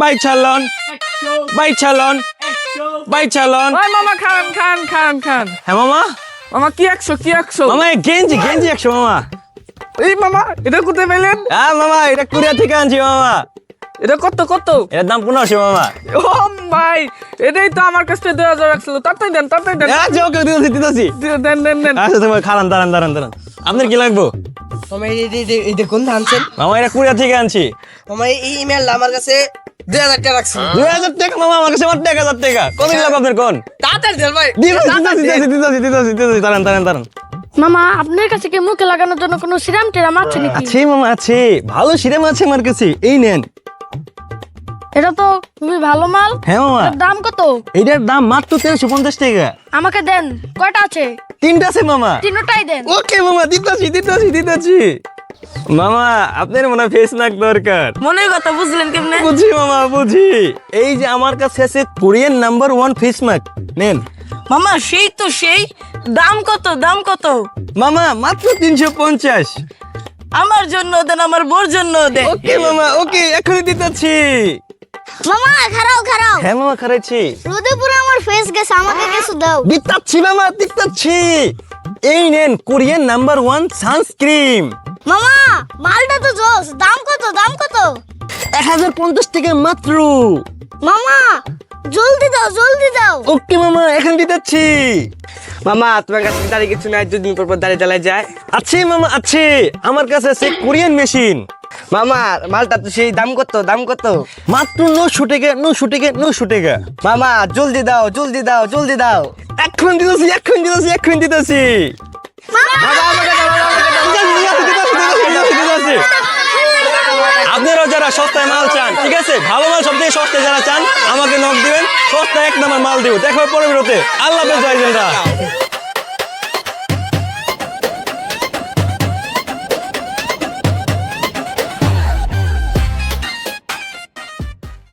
Bike চালান, bike চালান, bike চালান। ওই মামা খান। হ্যাঁ মামা, মামা কি 100 মামা এই গেঞ্জি 100 মামা। এই মামা এটা কোথায় পেলেন? হ্যাঁ মামা, এটা কোরিয়া থেকে আনছি মামা। এটা কত? এটার দাম 1500 মামা। ও ভাই, এটাই তো আমার কাছে 2000 রাখছিল। তাড়াতাড়ি দেন। আচ্ছা ওকে, দিতেছি। দেন। আচ্ছা তোমার দাঁড়ান। আপনার কি লাগবো মামা এটা কোন আনছেন? মামা? এটা কোরিয়া থেকে আনছি। মামা এই ইমেল আমার কাছে 2000 টাকা রাখছি। 2000 টাকা মামা? আমার কাছে মাত্র 1000 টাকা। কত লাগবে আপনার কোন? তাড়াতাড়ি দেন ভাই। দিতেছি। দাঁড়ান। মামা আপনার কাছে কি মুখে লাগানোর জন্য কোনো সিরাম টিরাম আছে নাকি? আছে মামা, আছে। ভালো সিরাম আছে আমার কাছে, এই নেন। এটা তো খুবই ভালো মাল। হ্যাঁ মামা, এটার দাম কত? এটার দাম মাত্র 1350 টাকা। আমাকে দেন। কয়টা আছে? 3টা আছে মামা। তিনটাই দেন। ওকে মামা, দিতেছি। মামা আপনার মনে ফেস ম্যাক দরকার। মনের কথা বুঝলেন কেমনে? বুঝি মামা, বুঝি। এই যে আমার কাছে আছে কোরিয়ান নাম্বার 1 ফেস ম্যাক, নেন। মামা সেই দাম কত? মামা মাত্র 350। আমার জন্য দেন, আমার বোর জন্য দেন। ওকে মামা, ওকে, এখনই দিতেছি। মামা খারাও হ্যাঁ মামা, খারাইছি। রোদে পুরো আমার ফেস গেছে, আমাকে কিছু দাও। দিতাচ্ছি মামা, দিতাচ্ছি। এই নেন কোরিয়ান নাম্বার 1 সানস্ক্রিন। মামা মালটা তো জোস, দাম কত? 1050 টাকা মাত্র। মামা জলদি দাও। ওকে মামা, এখন দিতাচ্ছি। মামা তোমার কাছে দাঁড়িয়ে কিছু নাই, দুদিন পর দাঁড়িয়ে জ্বালাই যায়। আছে মামা, আছে। আমার কাছে আছে কোরিয়ান মেশিন। মামা মালটা তো সেই দাম কত? মাত্র 900 টাকা। মামা জলদি দাও। এখন দিতেছি। দিতেছি। আপনারাও যারা সস্তায় মাল চান, ঠিক আছে, ভালো মাল সবথেকে সস্তায় যারা চান, আমাকে নক দিবেন। সস্তায় 1 নাম্বার মাল দিব। দেখা হবে পরের ভিডিওতে। আল্লাহ হাফেজ ভাইজানরা।